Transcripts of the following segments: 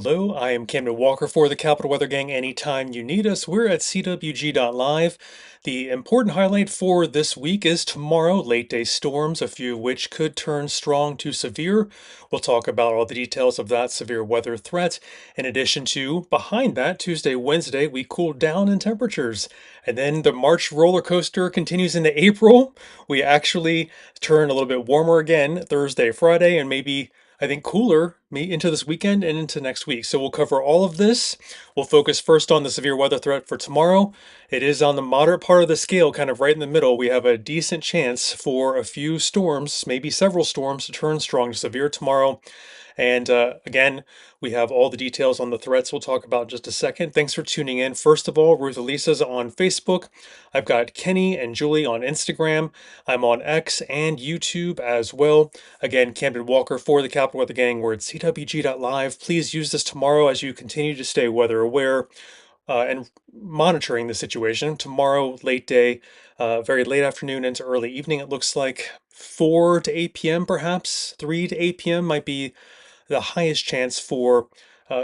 Hello, I am Camden Walker for the Capital Weather Gang. Anytime you need us, we're at cwg.live. The important highlight for this week is tomorrow, late day storms, a few of which could turn strong to severe. We'll talk about all the details of that severe weather threat. In addition to, behind that, Tuesday, Wednesday, we cool down in temperatures. And then the March roller coaster continues into April. We actually turn a little bit warmer again Thursday, Friday, and maybe I think cooler into this weekend and into next week. So we'll cover all of this. We'll focus first on the severe weather threat for tomorrow. It is on the moderate part of the scale, kind of right in the middle. We have a decent chance for a few storms, maybe several storms, to turn strong to severe tomorrow. And again, we have all the details on the threats we'll talk about in just a second. Thanks for tuning in. First of all, Ruth Elisa's on Facebook. I've got Kenny and Julie on Instagram. I'm on X and YouTube as well. Again, Camden Walker for the Capital Weather Gang. We're at cwg.live. Please use this tomorrow as you continue to stay weather aware and monitoring the situation. Tomorrow, late day, very late afternoon into early evening, it looks like 4 to 8 p.m. perhaps. 3 to 8 p.m. might be the highest chance for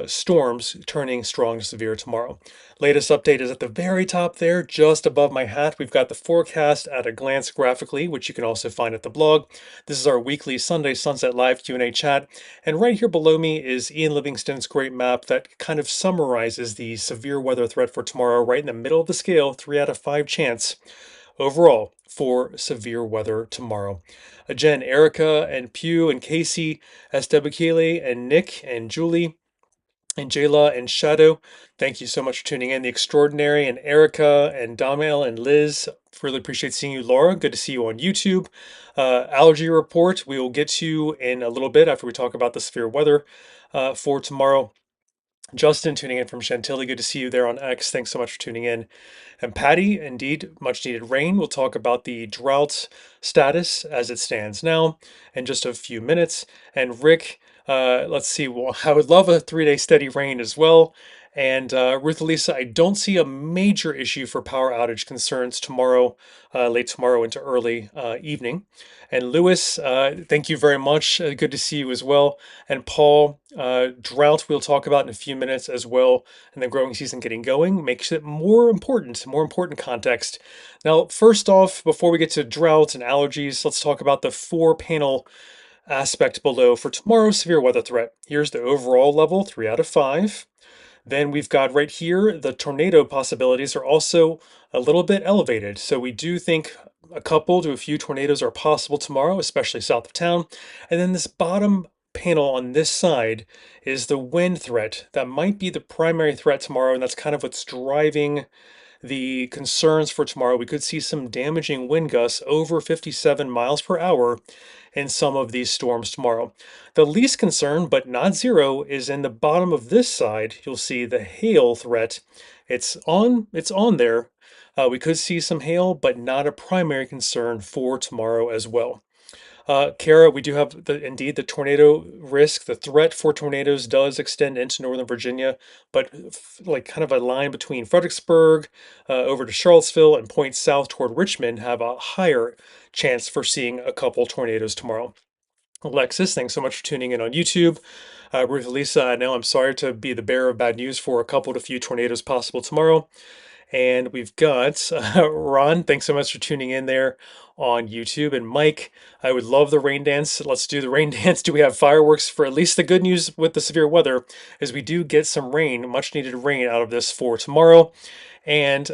storms turning strong to severe tomorrow. Latest update is at the very top there, just above my hat. We've got the forecast at a glance graphically, which you can also find at the blog. This is our weekly Sunday Sunset Live Q&A chat. And right here below me is Ian Livingston's great map that kind of summarizes the severe weather threat for tomorrow, right in the middle of the scale, 3 out of 5 chance overall for severe weather tomorrow. Jen, Erica, and Pew, and Casey, Estebakele, and Nick, and Julie, and Jayla, and Shadow, thank you so much for tuning in. The Extraordinary, and Erica, and Damel, and Liz, really appreciate seeing you. Laura, good to see you on YouTube. Allergy report, we will get to in a little bit after we talk about the severe weather for tomorrow. Justin tuning in from Chantilly, good to see you there on X. Thanks so much for tuning in. And Patty, indeed, much needed rain. We'll talk about the drought status as it stands now in just a few minutes. And Rick, let's see, well, I would love a 3 day steady rain as well. And Ruth Elisa, I don't see a major issue for power outage concerns tomorrow, late tomorrow into early evening. And Lewis, thank you very much. Good to see you as well. And Paul, drought we'll talk about in a few minutes as well. And the growing season getting going makes it more important context. Now, first off, before we get to drought and allergies, let's talk about the 4 panel aspect below for tomorrow's severe weather threat. Here's the overall level, 3 out of 5. Then we've got right here, the tornado possibilities are also a little bit elevated. So we do think a couple to a few tornadoes are possible tomorrow, especially south of town. And then this bottom panel on this side is the wind threat. That might be the primary threat tomorrow, and that's kind of what's driving the concerns for tomorrow. We could see some damaging wind gusts over 57 miles per hour in some of these storms tomorrow. The least concern, but not zero, is in the bottom of this side. You'll see the hail threat. It's on there. We could see some hail, but not a primary concern for tomorrow as well. Kara, we do have indeed the tornado risk. The threat for tornadoes does extend into Northern Virginia, but like kind of a line between Fredericksburg over to Charlottesville and points south toward Richmond have a higher chance for seeing a couple tornadoes tomorrow. Alexis, thanks so much for tuning in on YouTube. Ruth Lisa, I know I'm sorry to be the bearer of bad news for a couple to few tornadoes possible tomorrow. And we've got Ron, thanks so much for tuning in there on YouTube. And Mike, I would love the rain dance. Let's do the rain dance. Do we have fireworks for at least the good news with the severe weather is we do get some rain, much needed rain out of this for tomorrow. And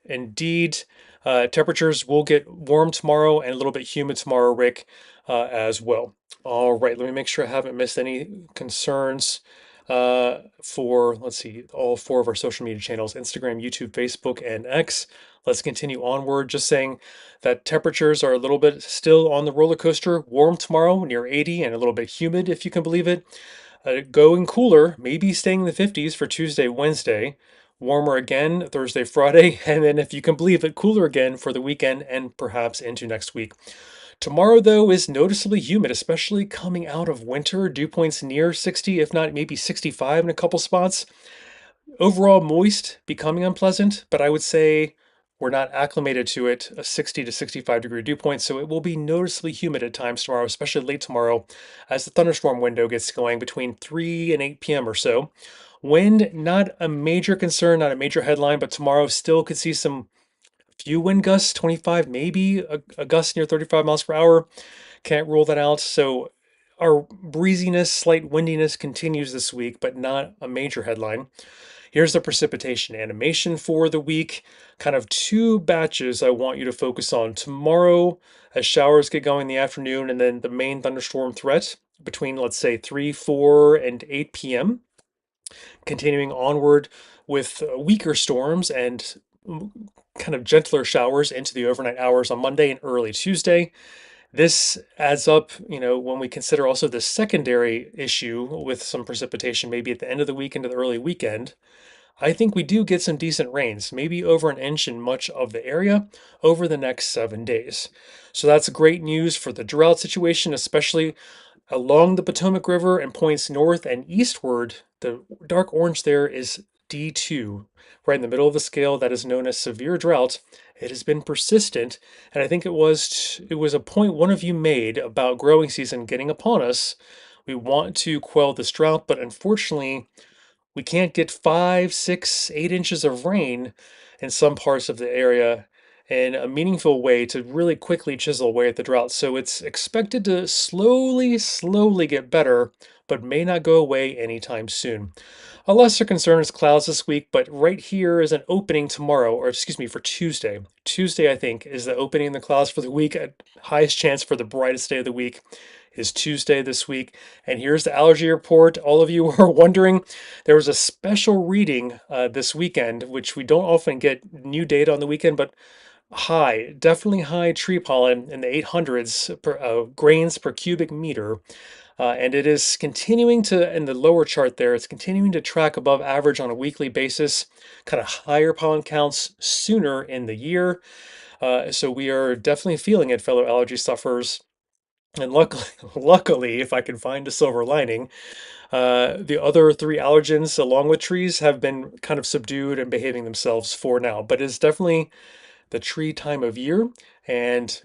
indeed, temperatures will get warm tomorrow and a little bit humid tomorrow, Rick, as well. All right, let me make sure I haven't missed any concerns for, let's see, all 4 of our social media channels, Instagram, YouTube, Facebook, and X. Let's continue onward. Just saying that temperatures are a little bit still on the roller coaster. Warm tomorrow, near 80, and a little bit humid, if you can believe it. Going cooler, maybe staying in the 50s for Tuesday, Wednesday. Warmer again Thursday, Friday, and then if you can believe it, cooler again for the weekend and perhaps into next week. Tomorrow, though, is noticeably humid, especially coming out of winter. Dew points near 60, if not maybe 65 in a couple spots. Overall moist, becoming unpleasant, but I would say We're not acclimated to it, a 60 to 65-degree dew point, so it will be noticeably humid at times tomorrow, especially late tomorrow, as the thunderstorm window gets going between 3 and 8 p.m. or so. Wind, not a major concern, not a major headline, but tomorrow still could see some few wind gusts, 25, maybe a gust near 35 miles per hour. Can't rule that out. So our breeziness, slight windiness continues this week, but not a major headline. Here's the precipitation animation for the week. Kind of two batches I want you to focus on. Tomorrow, as showers get going in the afternoon, and then the main thunderstorm threat between, let's say, 3, 4, and 8 p.m. Continuing onward with weaker storms and kind of gentler showers into the overnight hours on Monday and early Tuesday. This adds up, when we consider also the secondary issue with some precipitation, maybe at the end of the week into the early weekend. I think we do get some decent rains, maybe over an inch in much of the area over the next 7 days. So that's great news for the drought situation, especially along the Potomac River and points north and eastward. The dark orange there is D2, right in the middle of the scale that is known as severe drought. It has been persistent, and I think it was a point one of you made about growing season getting upon us. We want to quell this drought, but unfortunately, we can't get 5, 6, 8 inches of rain in some parts of the area in a meaningful way to really quickly chisel away at the drought. So it's expected to slowly, slowly get better, but may not go away anytime soon. A lesser concern is clouds this week, but right here is an opening tomorrow, or excuse me, for Tuesday. Tuesday, I think, is the opening in the clouds for the week. Highest chance for the brightest day of the week is Tuesday this week. And here's the allergy report. All of you were wondering, there was a special reading this weekend, which we don't often get new data on the weekend, but high, definitely high tree pollen in the 800s grains per cubic meter. And it is continuing to, in the lower chart there, it's continuing to track above average on a weekly basis, kind of higher pollen counts sooner in the year. So we are definitely feeling it, fellow allergy sufferers. And luckily, luckily, if I can find a silver lining, the other three allergens, along with trees, have been kind of subdued and behaving themselves for now. But it's definitely the tree time of year. And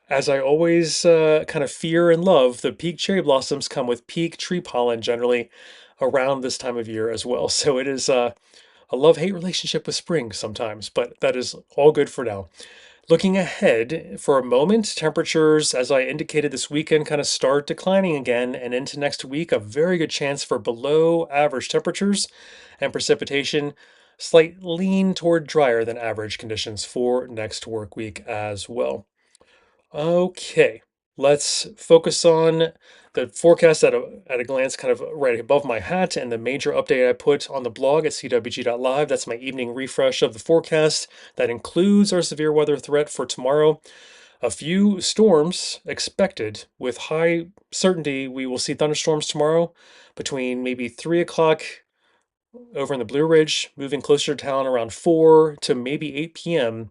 as I always kind of fear and love, the peak cherry blossoms come with peak tree pollen generally around this time of year as well. So it is a love-hate relationship with spring sometimes, but that is all good for now. Looking ahead for a moment, temperatures, as I indicated this weekend, kind of start declining again, and into next week, a very good chance for below average temperatures and precipitation, slight lean toward drier than average conditions for next work week as well. Okay, let's focus on the forecast at a glance, kind of right above my hat, and the major update I put on the blog at cwg.live. That's my evening refresh of the forecast. That includes our severe weather threat for tomorrow. A few storms expected. With high certainty, we will see thunderstorms tomorrow between maybe 3 o'clock over in the Blue Ridge, moving closer to town around 4 to maybe 8 p.m.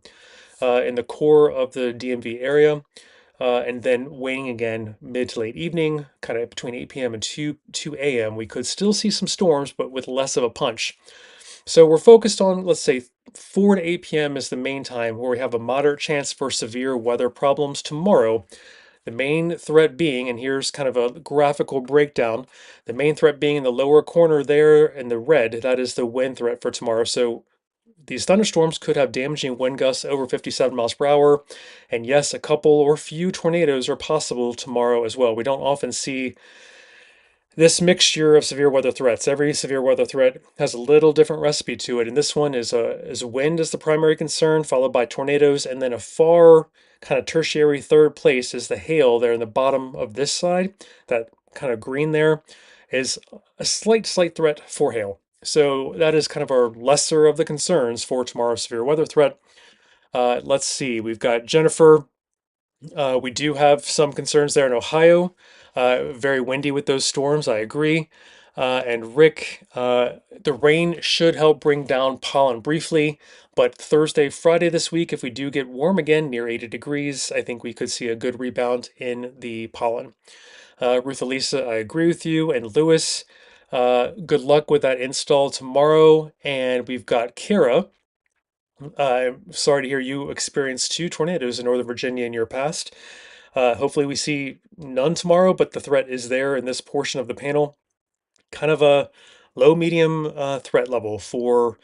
In the core of the DMV area, and then waning again mid to late evening, kind of between 8 p.m. and 2 a.m. We could still see some storms, but with less of a punch. So we're focused on, let's say, 4 to 8 p.m. is the main time where we have a moderate chance for severe weather problems tomorrow. The main threat being, and here's kind of a graphical breakdown, the main threat being in the lower corner there in the red, that is the wind threat for tomorrow. So these thunderstorms could have damaging wind gusts over 57 miles per hour. And yes, a couple or few tornadoes are possible tomorrow as well. We don't often see this mixture of severe weather threats. Every severe weather threat has a little different recipe to it. And this one is wind is the primary concern, followed by tornadoes, and then a far kind of tertiary third place is the hail there in the bottom of this side. That kind of green there is a slight threat for hail. So that is kind of our lesser of the concerns for tomorrow's severe weather threat. Let's see, we've got Jennifer. We do have some concerns there in Ohio. Very windy with those storms, I agree. And Rick, the rain should help bring down pollen briefly, but Thursday, Friday this week, if we do get warm again near 80 degrees, I think we could see a good rebound in the pollen. Ruth Elisa, I agree with you. And Lewis, good luck with that install tomorrow. And we've got Kara. I'm sorry to hear you experienced two tornadoes in Northern Virginia in your past. Hopefully, we see none tomorrow, but the threat is there in this portion of the panel. Kind of a low medium threat level for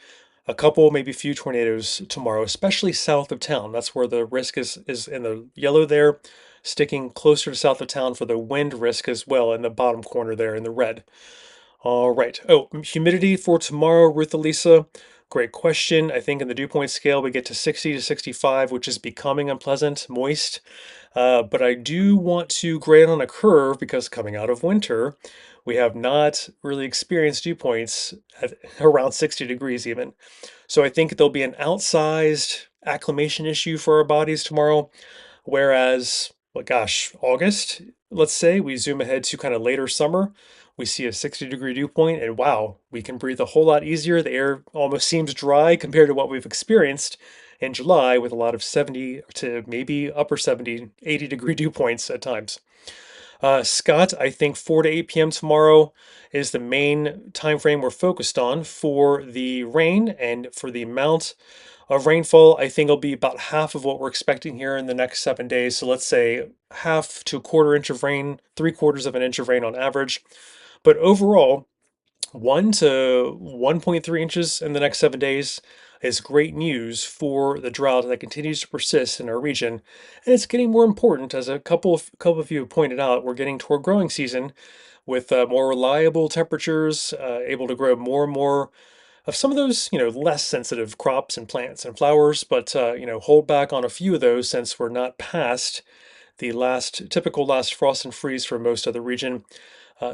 a couple, maybe few tornadoes tomorrow, especially south of town. That's where the risk is in the yellow there, sticking closer to south of town for the wind risk as well in the bottom corner there in the red. All right. Oh, humidity for tomorrow, Ruth Elisa. Great question. I think in the dew point scale, we get to 60 to 65, which is becoming unpleasant, moist. But I do want to grade on a curve because coming out of winter, we have not really experienced dew points at around 60 degrees even. So I think there'll be an outsized acclimation issue for our bodies tomorrow. Whereas, well, gosh, August, let's say we zoom ahead to kind of later summer, we see a 60-degree dew point, and wow, we can breathe a whole lot easier. The air almost seems dry compared to what we've experienced in July with a lot of 70 to maybe upper 70, 80-degree dew points at times. Scott, I think 4 to 8 p.m. tomorrow is the main time frame we're focused on for the rain and for the amount of rainfall. I think it'll be about half of what we're expecting here in the next 7 days. So let's say half to a quarter inch of rain, 3/4 of an inch of rain on average. But overall, 1 to 1.3 inches in the next 7 days is great news for the drought that continues to persist in our region. And it's getting more important, as a couple of you have pointed out. We're getting toward growing season with more reliable temperatures, able to grow more and more of some of those, less sensitive crops and plants and flowers, but hold back on a few of those since we're not past the last typical last frost and freeze for most of the region.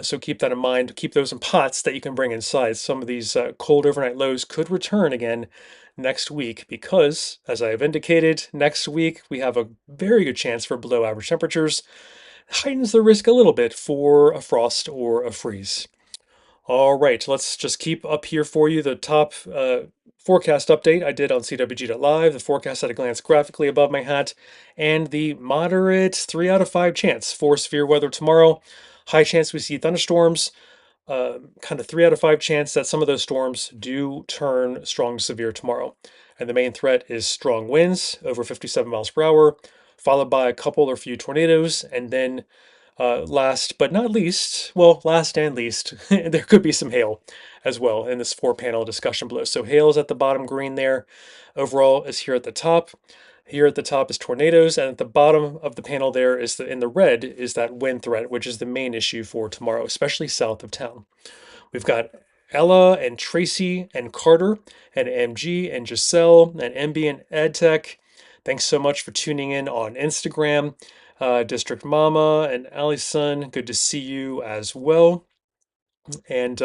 So keep that in mind. Keep those in pots that you can bring inside. Some of these cold overnight lows could return again next week because, as I have indicated, next week we have a very good chance for below average temperatures. Heightens the risk a little bit for a frost or a freeze. All right, let's just keep up here for you the top forecast update I did on CWG.live, the forecast at a glance graphically above my hat, and the moderate 3 out of 5 chance for severe weather tomorrow. High chance we see thunderstorms, kind of 3 out of 5 chance that some of those storms do turn strong to severe tomorrow. And the main threat is strong winds over 57 miles per hour, followed by a couple or few tornadoes, and then last but not least, well, last and least, there could be some hail as well in this four-panel discussion below. So hail is at the bottom green there. Overall is here at the top. Here at the top is tornadoes, and at the bottom of the panel there is in the red is that wind threat, which is the main issue for tomorrow, especially south of town. We've got Ella and Tracy and Carter and MG and Giselle and MB and EdTech. Thanks so much for tuning in on Instagram. District Mama and Allison, good to see you as well. And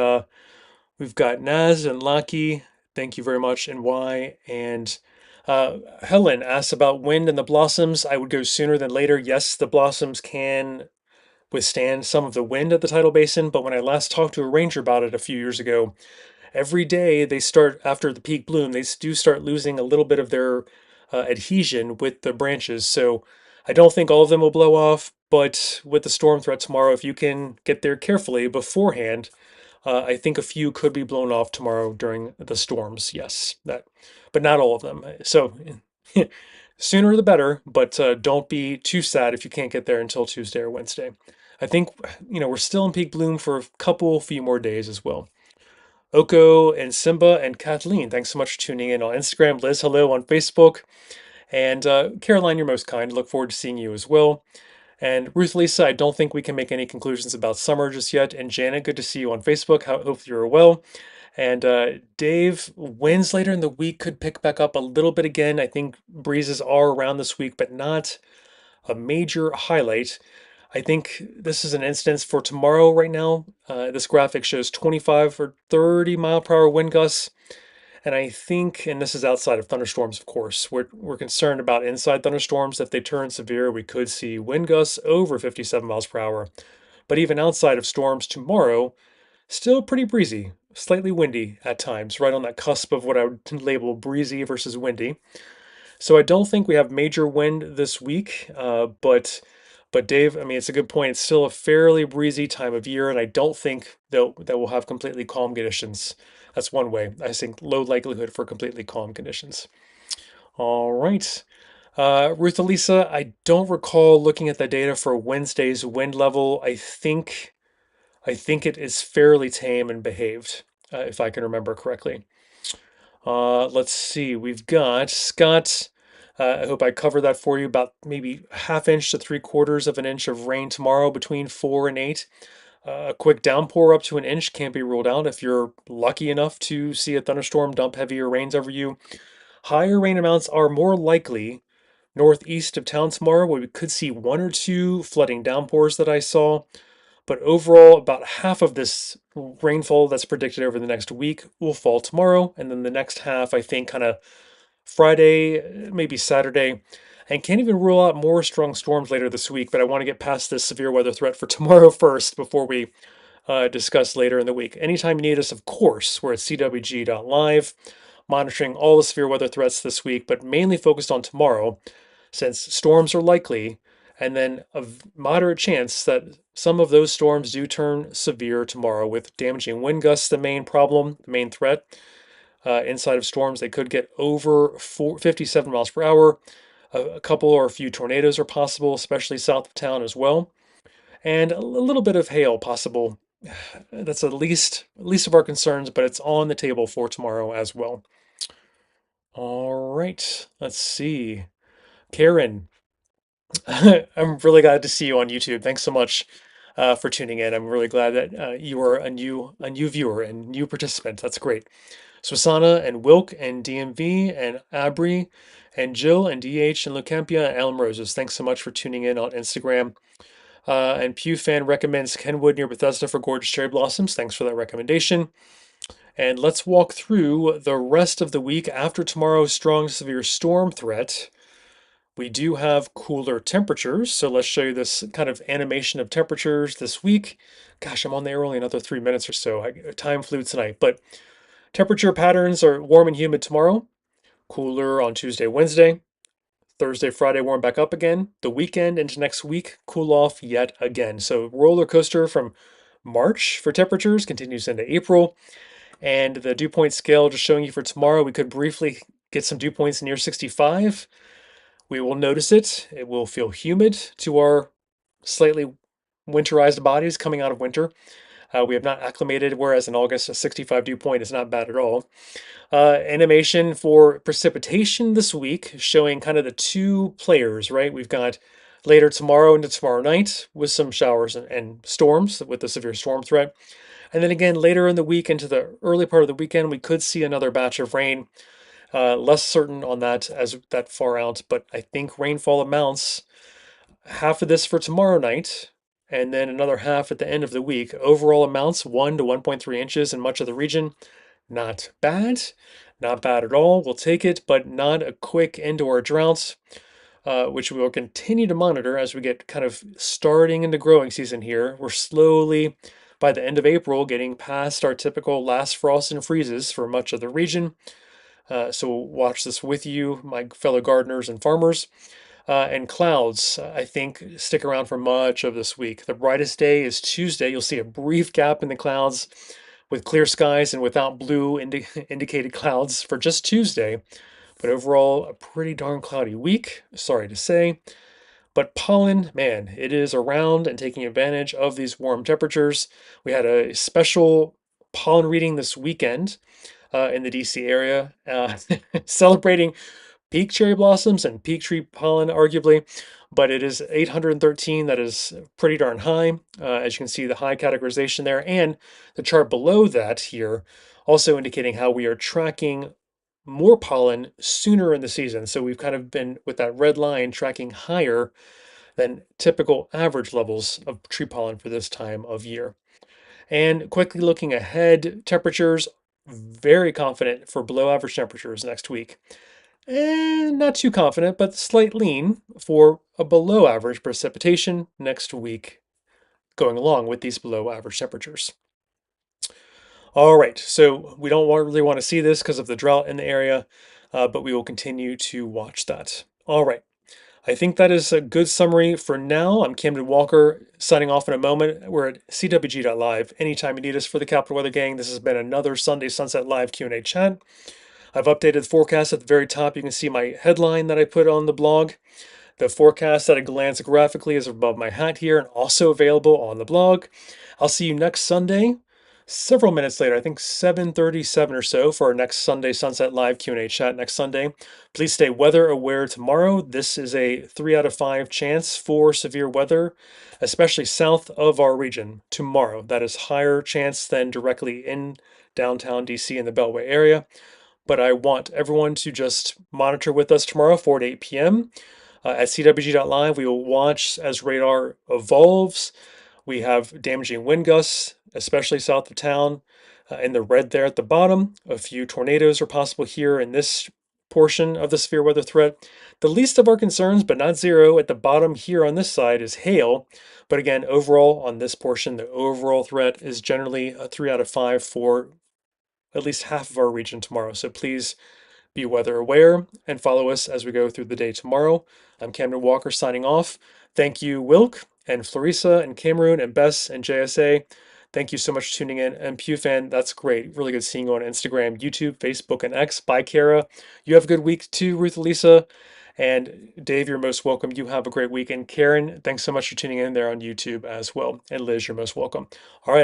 we've got Naz and Lucky. Thank you very much, and why. And Helen asks about wind and the blossoms. I would go sooner than later. Yes, the blossoms can withstand some of the wind at the tidal basin, but when I last talked to a ranger about it a few years ago, every day they start after the peak bloom, they do start losing a little bit of their adhesion with the branches. So I don't think all of them will blow off, but with the storm threat tomorrow, if you can get there carefully beforehand, I think a few could be blown off tomorrow during the storms. Yes, that, but not all of them. So sooner the better, but don't be too sad if you can't get there until Tuesday or Wednesday. I think we're still in peak bloom for a few more days as well. Oko and Simba and Kathleen, thanks so much for tuning in on Instagram. Liz, hello on Facebook. And Caroline, you're most kind. Look forward to seeing you as well. And Ruth Lisa, I don't think we can make any conclusions about summer just yet. And Janet, good to see you on Facebook. Hope you're well. And Dave, winds later in the week could pick back up a little bit again. I think breezes are around this week, but not a major highlight. I think this is an instance for tomorrow right now. This graphic shows 25 or 30 mile per hour wind gusts. And I think, and this is outside of thunderstorms, of course, we're concerned about inside thunderstorms. If they turn severe, we could see wind gusts over 57 miles per hour. But even outside of storms tomorrow, still pretty breezy, slightly windy at times, right on that cusp of what I would label breezy versus windy. So I don't think we have major wind this week, but Dave, I mean, it's a good point. It's still a fairly breezy time of year, and I don't think that we'll have completely calm conditions. That's one way. I think low likelihood for completely calm conditions. All right. Ruth Elisa, I don't recall looking at the data for Wednesday's wind level. I think it is fairly tame and behaved, if I can remember correctly. Let's see. We've got Scott. I hope I covered that for you. About maybe half inch to 3/4 of an inch of rain tomorrow between 4 and 8. A quick downpour up to an inch can't be ruled out if you're lucky enough to see a thunderstorm dump heavier rains over you. Higher rain amounts are more likely northeast of town tomorrow, where we could see one or two flooding downpours that I saw. But overall, about half of this rainfall that's predicted over the next week will fall tomorrow. And then the next half, I think, kind of Friday, maybe Saturday. And can't even rule out more strong storms later this week. But I want to get past this severe weather threat for tomorrow first before we discuss later in the week. Anytime you need us, of course, we're at cwg.live, monitoring all the severe weather threats this week, but mainly focused on tomorrow, since storms are likely, and then a moderate chance that some of those storms do turn severe tomorrow, with damaging wind gusts the main problem, the main threat. Inside of storms, they could get over 57 miles per hour. A couple or a few tornadoes are possible, especially south of town as well, and a little bit of hail possible. That's the least of our concerns, but it's on the table for tomorrow as well. All right, let's see. Karen, I'm really glad to see you on YouTube. Thanks so much for tuning in. I'm really glad that you are a new viewer and new participant. That's great. Swassana and Wilk and DMV and Abri and Jill and DH and Lucempia and Alum Roses. Thanks so much for tuning in on Instagram. And Pew Fan recommends Kenwood near Bethesda for gorgeous cherry blossoms. Thanks for that recommendation. And let's walk through the rest of the week after tomorrow's strong severe storm threat. We do have cooler temperatures, so let's show you this kind of animation of temperatures this week. Gosh, I'm on there only another 3 minutes or so. Time flew tonight, but temperature patterns are warm and humid tomorrow, cooler on Tuesday, Wednesday. Thursday, Friday warm back up again. The weekend into next week, cool off yet again. So roller coaster from March for temperatures continues into April. And the dew point scale just showing you for tomorrow, we could briefly get some dew points near 65. We will notice it. It will feel humid to our slightly winterized bodies coming out of winter. We have not acclimated, whereas in August, a 65 dew point is not bad at all. Animation for precipitation this week, showing kind of the two players, right? We've got later tomorrow into tomorrow night with some showers and storms with the severe storm threat. And then again, later in the week into the early part of the weekend, we could see another batch of rain. Less certain on that as that far out, but I think rainfall amounts half of this for tomorrow night, and then another half at the end of the week. Overall amounts 1 to 1.3 inches in much of the region. Not bad, not bad at all. We'll take it, but not a quick end to our droughts, which we will continue to monitor as we get kind of starting into growing season here. We're slowly, by the end of April, getting past our typical last frost and freezes for much of the region. So we'll watch this with you, my fellow gardeners and farmers. And clouds, I think, stick around for much of this week. The brightest day is Tuesday. You'll see a brief gap in the clouds with clear skies and without blue indicated clouds for just Tuesday. But overall, a pretty darn cloudy week, sorry to say. But pollen, man, it is around and taking advantage of these warm temperatures. We had a special pollen reading this weekend in the DC area, celebrating peak cherry blossoms and peak tree pollen, arguably, but it is 813. That is pretty darn high. As you can see, the high categorization there, and the chart below that here also indicating how we are tracking more pollen sooner in the season. So we've kind of been with that red line tracking higher than typical average levels of tree pollen for this time of year. And quickly looking ahead, temperatures very confident for below average temperatures next week. And not too confident, but slight lean for a below average precipitation next week, going along with these below average temperatures. All right, so we don't really want to see this because of the drought in the area, but we will continue to watch that. All right, I think that is a good summary for now. I'm Camden Walker, signing off in a moment. We're at cwg.live. Anytime you need us for the Capital Weather Gang, this has been another Sunday Sunset Live Q&A chat. I've updated the forecast at the very top. You can see my headline that I put on the blog. The forecast at a glance graphically is above my hat here and also available on the blog. I'll see you next Sunday, several minutes later, I think 7:37 or so, for our next Sunday Sunset Live Q&A chat next Sunday. Please stay weather aware tomorrow. This is a 3 out of 5 chance for severe weather, especially south of our region tomorrow. That is higher chance than directly in downtown DC in the Beltway area. But I want everyone to just monitor with us tomorrow, 4 to 8 p.m. At CWG.live. We will watch as radar evolves. We have damaging wind gusts, especially south of town. In the red there at the bottom, a few tornadoes are possible here in this portion of the severe weather threat. The least of our concerns, but not zero, at the bottom here on this side is hail. But again, overall on this portion, the overall threat is generally a 3 out of 5 for at least half of our region tomorrow. So please be weather aware and follow us as we go through the day tomorrow. I'm Camden Walker signing off. Thank you, Wilk and Florissa and Cameroon and Bess and JSA. Thank you so much for tuning in. And PewFan, that's great. Really good seeing you on Instagram, YouTube, Facebook, and X. Bye, Kara. You have a good week too, Ruth Elisa. And Dave, you're most welcome. You have a great week. And Karen, thanks so much for tuning in there on YouTube as well. And Liz, you're most welcome. All right.